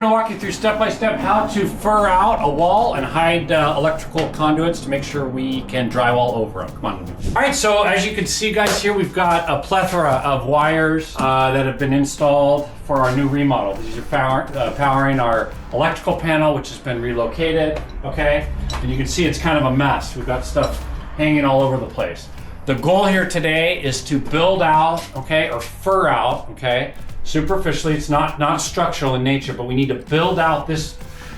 I'm going to walk you through step by step how to furr out a wall and hide electrical conduits to make sure we can drywall over them. Come on. All right, so as you can see, guys, here we've got a plethora of wires that have been installed for our new remodel. These are powering our electrical panel, which has been relocated, okay? And you can see it's kind of a mess. We've got stuff hanging all over the place. The goal here today is to build out, okay, or furr out, okay? Superficially, it's not structural in nature, but we need to build out this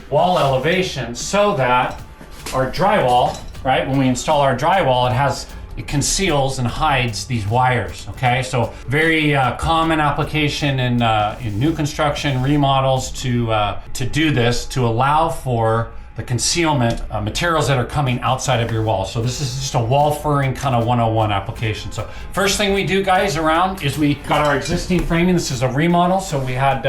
wall elevation so that our drywall, right, when we install our drywall, it conceals and hides these wires, okay? So very common application in new construction, remodels to do this, to allow for the concealment materials that are coming outside of your wall. So this is just a wall furring kind of 101 application. So first thing we do, guys, around is we got our existing framing. This is a remodel, so we had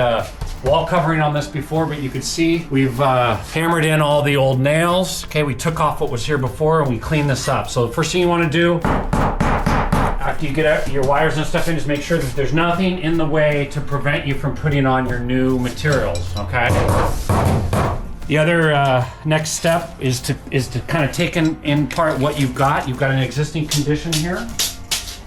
wall covering on this before, but you can see we've hammered in all the old nails. Okay, we took off what was here before and we cleaned this up. So the first thing you want to do after you get your wires and stuff in is make sure that there's nothing in the way to prevent you from putting on your new materials, okay? The other next step is to kind of take in part what you've got. You've got an existing condition here,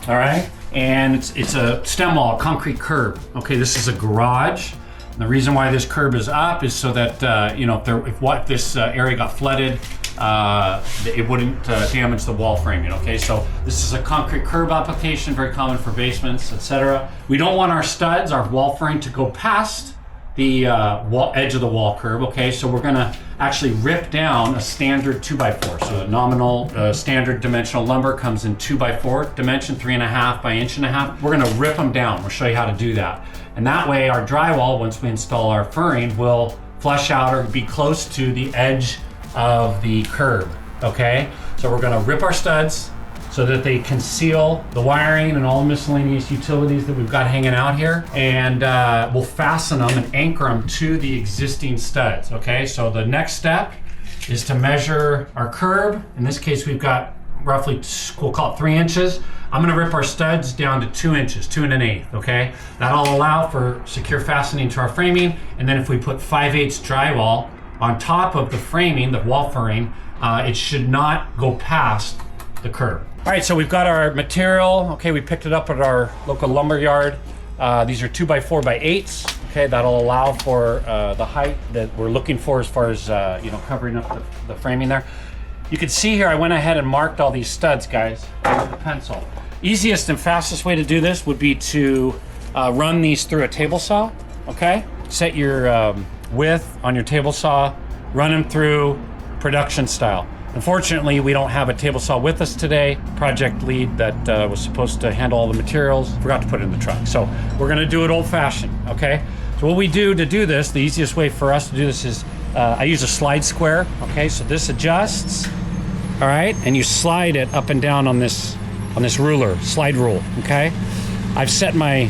all right? And it's a stem wall, concrete curb. Okay, this is a garage. And the reason why this curb is up is so that you know, if this area got flooded, it wouldn't damage the wall framing. Okay, so this is a concrete curb application, very common for basements, etc. We don't want our studs, our wall framing, to go past the edge of the wall curb, okay? So we're gonna actually rip down a standard 2x4. So a nominal standard dimensional lumber comes in 2x4 dimension, 3.5 by 1.5 inches. We're gonna rip them down. We'll show you how to do that. And that way our drywall, once we install our furring, will flush out or be close to the edge of the curb, okay? So we're gonna rip our studs so that they conceal the wiring and all the miscellaneous utilities that we've got hanging out here. And we'll fasten them and anchor them to the existing studs, okay? So the next step is to measure our curb. In this case, we've got roughly, we'll call it 3 inches. I'm gonna rip our studs down to 2 inches, 2 1/8, okay? That'll allow for secure fastening to our framing. And then if we put 5/8 drywall on top of the framing, the wall furring, it should not go past the curb. All right, so we've got our material. Okay, we picked it up at our local lumber yard. These are 2x4 by 8s. Okay, that'll allow for the height that we're looking for as far as you know, covering up the framing there. You can see here I went ahead and marked all these studs, guys, with a pencil. Easiest and fastest way to do this would be to run these through a table saw. Okay, set your width on your table saw, run them through production style. Unfortunately, we don't have a table saw with us today. Project lead that was supposed to handle all the materials forgot to put it in the truck. So we're gonna do it old fashioned, okay? So what we do to do this, the easiest way for us to do this is, I use a slide square, okay? So this adjusts, all right? And you slide it up and down on this ruler, slide rule, okay? I've set my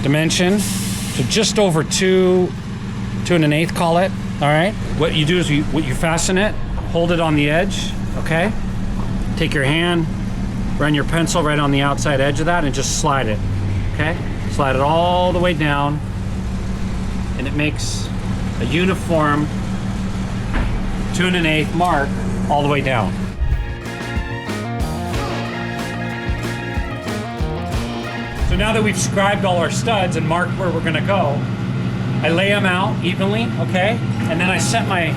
dimension to just over 2 1/8, call it, all right? What you do is you fasten it, hold it on the edge, okay? Take your hand, run your pencil right on the outside edge of that and just slide it, okay? Slide it all the way down and it makes a uniform 2 1/8 mark all the way down. So now that we've scribed all our studs and marked where we're gonna go, I lay them out evenly, okay? And then I set my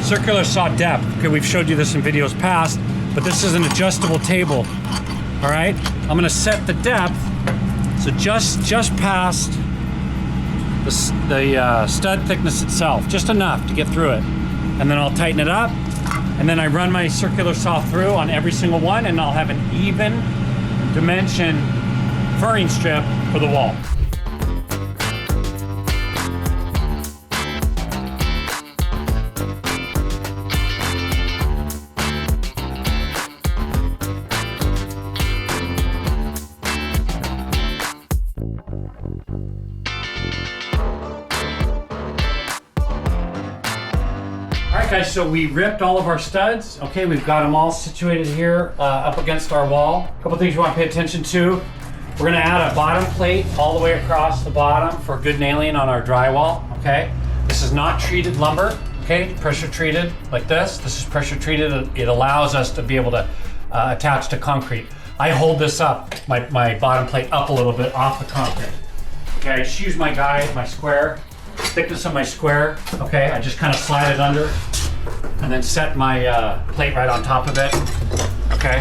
circular saw depth. Okay, we've showed you this in videos past, but this is an adjustable table, all right? I'm gonna set the depth, so just past the stud thickness itself, just enough to get through it. And then I'll tighten it up, and then I run my circular saw through on every single one, and I'll have an even dimension furring strip for the wall. Guys, so we ripped all of our studs. Okay, we've got them all situated here up against our wall. A couple things you want to pay attention to. We're gonna add a bottom plate all the way across the bottom for good nailing on our drywall, okay? The This is not treated lumber, okay? Pressure treated like this. This is pressure treated. It allows us to be able to attach to concrete. I hold this up, my bottom plate up a little bit off the concrete. Okay, I just use my guide, my square, thickness of my square. Okay, I just kind of slide it under and then set my plate right on top of it. Okay,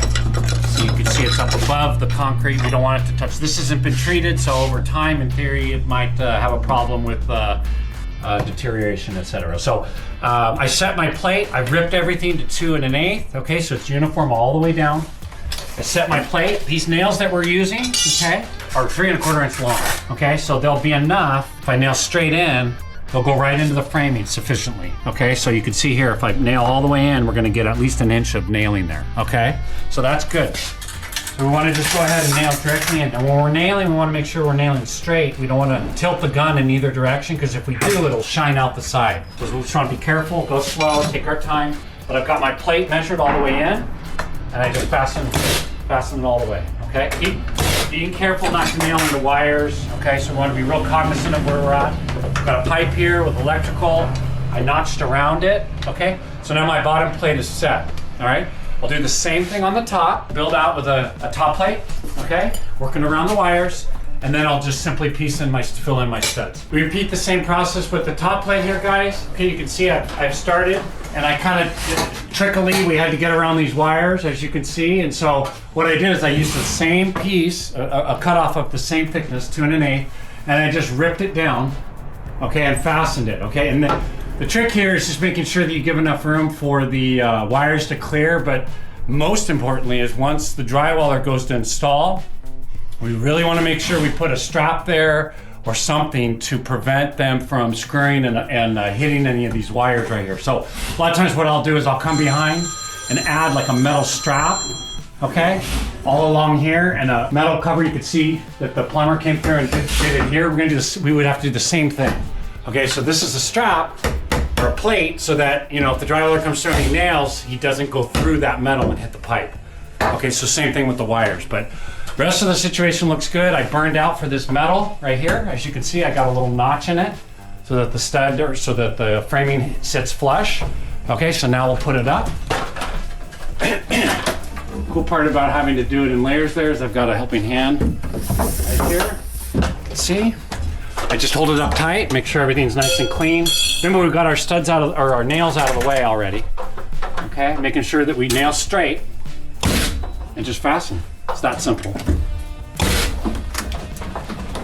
so you can see it's up above the concrete. We don't want it to touch. This hasn't been treated, so over time, in theory, it might have a problem with deterioration, etc. So I set my plate. I ripped everything to 2 1/8. Okay, so it's uniform all the way down. I set my plate. These nails that we're using, okay, are 3 1/4 inch long. Okay, so they'll be enough. If I nail straight in, they'll go right into the framing sufficiently. Okay, so you can see here, if I nail all the way in, we're gonna get at least 1 inch of nailing there. Okay, so that's good. So we wanna just go ahead and nail directly in. And when we're nailing, we wanna make sure we're nailing straight. We don't wanna tilt the gun in either direction, because if we do, it'll shine out the side. So we just wanna be careful, go slow, take our time. But I've got my plate measured all the way in, and I just fasten it all the way, okay? Keep being careful not to nail into wires, okay? So we want to be real cognizant of where we're at. I've got a pipe here with electrical. I notched around it, okay? So now my bottom plate is set, all right? I'll do the same thing on the top, build out with a top plate, okay? Working around the wires, and then I'll just simply fill in my studs. We repeat the same process with the top plate here, guys. Okay, you can see I've started, and I kind of trickily, we had to get around these wires, as you can see. And so what I did is I used the same piece, a cutoff of the same thickness, 2 1/8, and I just ripped it down, okay, and fastened it, okay? And the trick here is just making sure that you give enough room for the wires to clear, but most importantly is once the drywaller goes to install, we really want to make sure we put a strap there or something to prevent them from screwing and hitting any of these wires right here. So a lot of times what I'll do is I'll come behind and add like a metal strap, okay, all along here, and a metal cover. You can see that the plumber came through and did it here. We're gonna do this, we would have to do the same thing. Okay, so this is a strap or a plate so that, you know, if the drywaller comes through and he nails, he doesn't go through that metal and hit the pipe. Okay, so same thing with the wires, but rest of the situation looks good. I burned out for this metal right here. As you can see, I got a little notch in it so that the framing sits flush. Okay, so now we'll put it up. Cool part about having to do it in layers there is I've got a helping hand right here. See? I just hold it up tight, make sure everything's nice and clean. Remember, we've got our studs out of, or our nails out of the way already. Okay, making sure that we nail straight and just fasten. It's that simple.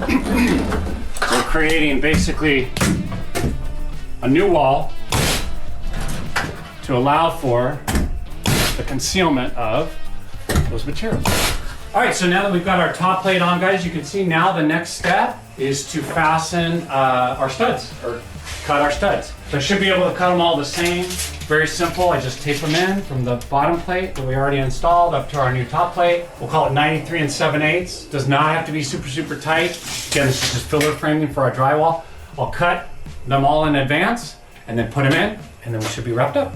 We're creating basically a new wall to allow for the concealment of those materials. All right, so now that we've got our top plate on, guys, you can see now the next step is to fasten our studs, or cut our studs. So I should be able to cut them all the same. Very simple. I just tape them in from the bottom plate that we already installed up to our new top plate. We'll call it 93 7/8. Does not have to be super, super tight. Again, this is just filler framing for our drywall. I'll cut them all in advance and then put them in, and then we should be wrapped up.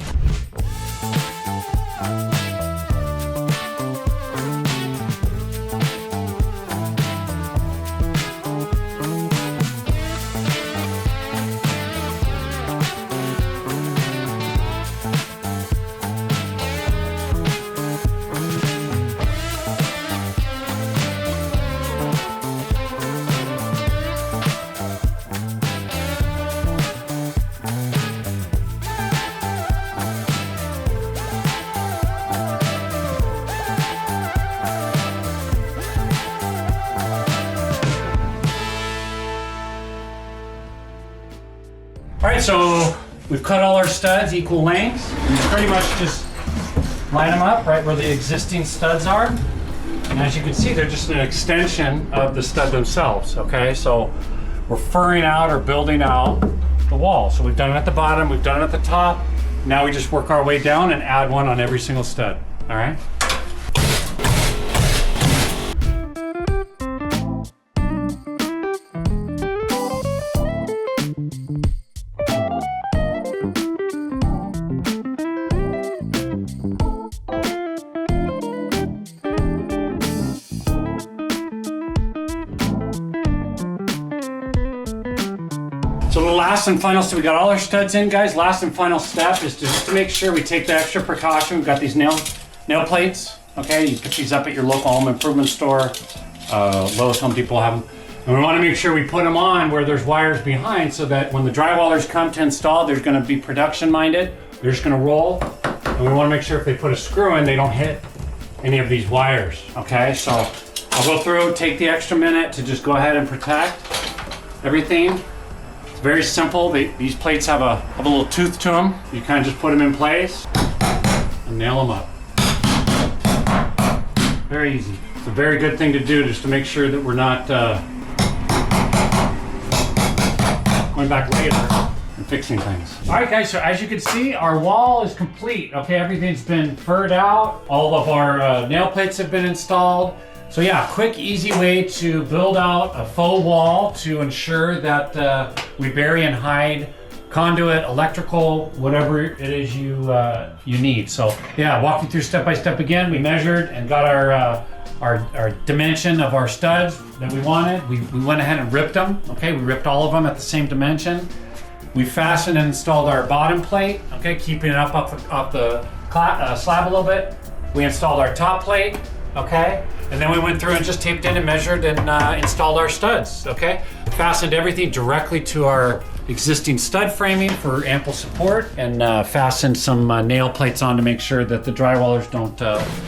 All right, so we've cut all our studs equal lengths. We pretty much just line them up right where the existing studs are. And as you can see, they're just an extension of the stud themselves, okay? So we're furring out or building out the wall. So we've done it at the bottom, we've done it at the top. Now we just work our way down and add one on every single stud, all right? So the last last and final step, we got all our studs in, guys. Last and final step is just to make sure we take the extra precaution. We've got these nail plates, okay? You pick these up at your local home improvement store. Lowe's, Home Depot have them. And we want to make sure we put them on where there's wires behind so that when the drywallers come to install, they're going to be production minded. They're just going to roll. And we want to make sure if they put a screw in, they don't hit any of these wires, okay? So I'll go through, take the extra minute to just go ahead and protect everything. It's very simple. These plates have a little tooth to them. You kind of just put them in place and nail them up. Very easy. It's a very good thing to do just to make sure that we're not going back later and fixing things. All right, guys, so as you can see, our wall is complete. Okay, everything's been furred out. All of our nail plates have been installed. So yeah, quick, easy way to build out a faux wall to ensure that we bury and hide conduit, electrical, whatever it is you need. So yeah, walk you through step by step again. We measured and got our dimension of our studs that we wanted. We went ahead and ripped them. Okay, we ripped all of them at the same dimension. We fastened and installed our bottom plate. Okay, keeping it up the slab a little bit. We installed our top plate. Okay, and then we went through and just taped in and measured and installed our studs. Okay, fastened everything directly to our existing stud framing for ample support, and fastened some nail plates on to make sure that the drywallers don't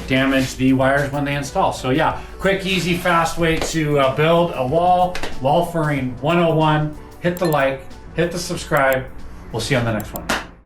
damage the wires when they install. So yeah, quick, easy, fast way to build a wall furring 101. Hit the like, hit the subscribe. We'll see you on the next one.